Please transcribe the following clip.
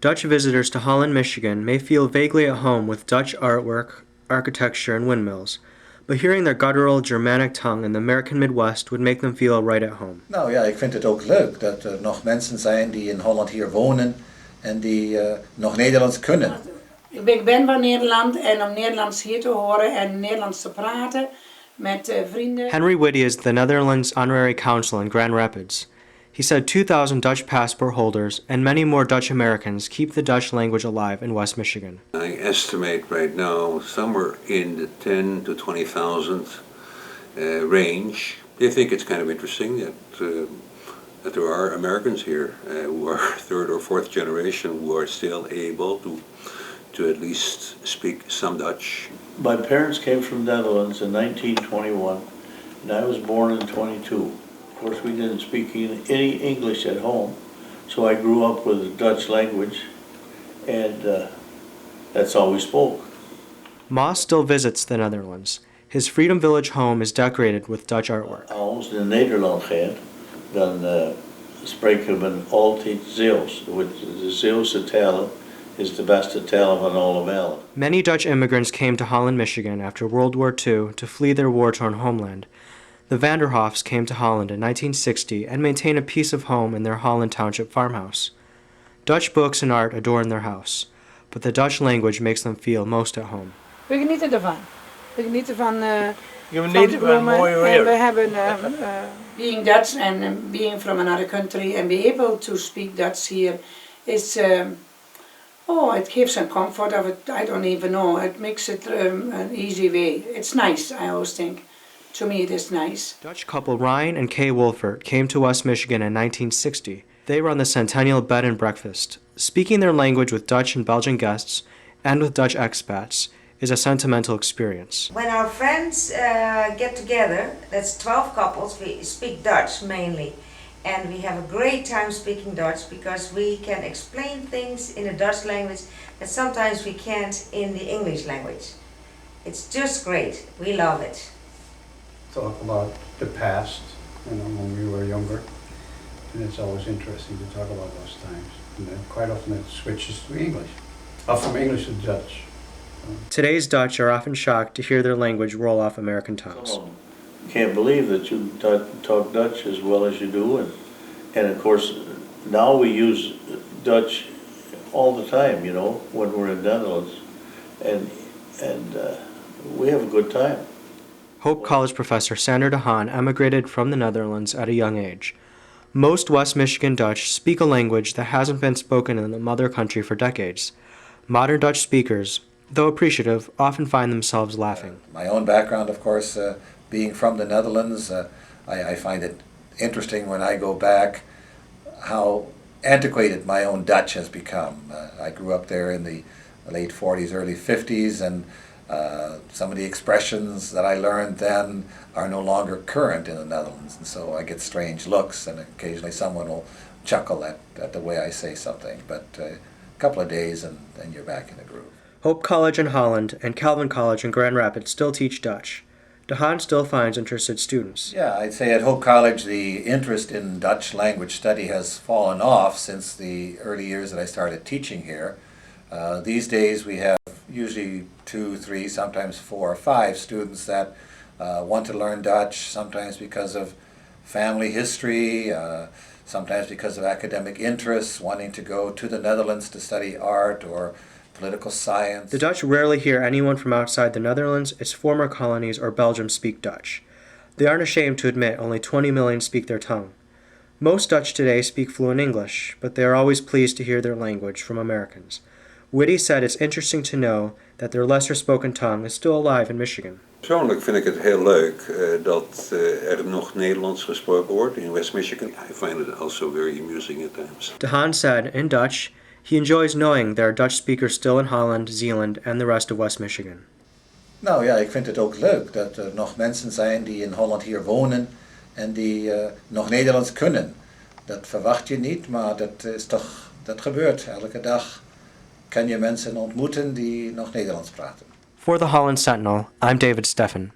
Dutch visitors to Holland, Michigan may feel vaguely at home with Dutch artwork, architecture, and windmills, but hearing their guttural Germanic tongue in the American Midwest would make them feel right at home. Nou ja, ik vind het ook leuk dat er nog mensen zijn die in Holland hier wonen en die nog Nederlands kunnen. Ik ben van Nederland en om Nederlands hier te horen en Nederlands te praten met vrienden. Henry Whitty is the Netherlands Honorary Consul in Grand Rapids. He said 2,000 Dutch passport holders and many more Dutch Americans keep the Dutch language alive in West Michigan. I estimate right now somewhere in the 10 to 20,000 range. They think it's kind of interesting that there are Americans here who are third or fourth generation who are still able to at least speak some Dutch. My parents came from Netherlands in 1921 and I was born in 22. Of course, we didn't speak any English at home, so I grew up with the Dutch language, and that's all we spoke. Moss still visits the Netherlands. His Freedom Village home is decorated with Dutch artwork. Als in Nederland gaat, dan spreken we altijd Zeeuws. De Zeeuwse taal is de beste taal van allemaal. Many Dutch immigrants came to Holland, Michigan after World War II to flee their war-torn homeland. The Vanderhoffs came to Holland in 1960 and maintain a piece of home in their Holland Township farmhouse. Dutch books and art adorn their house, but the Dutch language makes them feel most at home. We genieten ervan. We genieten van mooie weer. En we hebben being Dutch and being from another country and be able to speak Dutch here is it gives a comfort of it. I don't even know. It makes it an easy way. It's nice, I always think. To me, it is nice. Dutch couple Ryan and Kay Wolfert came to West Michigan in 1960. They run the Centennial Bed and Breakfast. Speaking their language with Dutch and Belgian guests and with Dutch expats is a sentimental experience. When our friends get together, that's 12 couples, we speak Dutch mainly. And we have a great time speaking Dutch because we can explain things in the Dutch language that sometimes we can't in the English language. It's just great. We love it. Talk about the past, when we were younger, and it's always interesting to talk about those times. And then quite often it switches to English, from English to Dutch. Today's Dutch are often shocked to hear their language roll off American tongues. Can't believe that you talk Dutch as well as you do, and of course now we use Dutch all the time, when we're in Netherlands, and we have a good time. Hope College professor Sander de Haan emigrated from the Netherlands at a young age. Most West Michigan Dutch speak a language that hasn't been spoken in the mother country for decades. Modern Dutch speakers, though appreciative, often find themselves laughing. My own background, of course, being from the Netherlands, I find it interesting when I go back how antiquated my own Dutch has become. I grew up there in the late 40s, early 50s, and some of the expressions that I learned then are no longer current in the Netherlands, and so I get strange looks, and occasionally someone will chuckle at the way I say something, but a couple of days and then you're back in the groove. Hope College in Holland and Calvin College in Grand Rapids still teach Dutch. De Haan still finds interested students. Yeah, I'd say at Hope College the interest in Dutch language study has fallen off since the early years that I started teaching here. These days we have usually 2, 3, sometimes 4 or 5 students that want to learn Dutch, sometimes because of family history, sometimes because of academic interests, wanting to go to the Netherlands to study art or political science. The Dutch rarely hear anyone from outside the Netherlands, its former colonies, or Belgium speak Dutch. They aren't ashamed to admit only 20 million speak their tongue. Most Dutch today speak fluent English, but they are always pleased to hear their language from Americans. Whitty said it's interesting to know that their lesser spoken tongue is still alive in Michigan. Persoonlijk vind ik het heel leuk dat er nog Nederlands gesproken wordt in West Michigan. I find it also very amusing at times. De Haan said, in Dutch, he enjoys knowing there are Dutch speakers still in Holland, Zeeland, and the rest of West Michigan. Nou ja, ik vind het ook leuk dat er nog mensen zijn die in Holland hier wonen en die nog Nederlands kunnen. Dat verwacht je niet, maar dat gebeurt elke dag. Kan je mensen ontmoeten die nog Nederlands praten. For the Holland Sentinel, I'm David Steffen.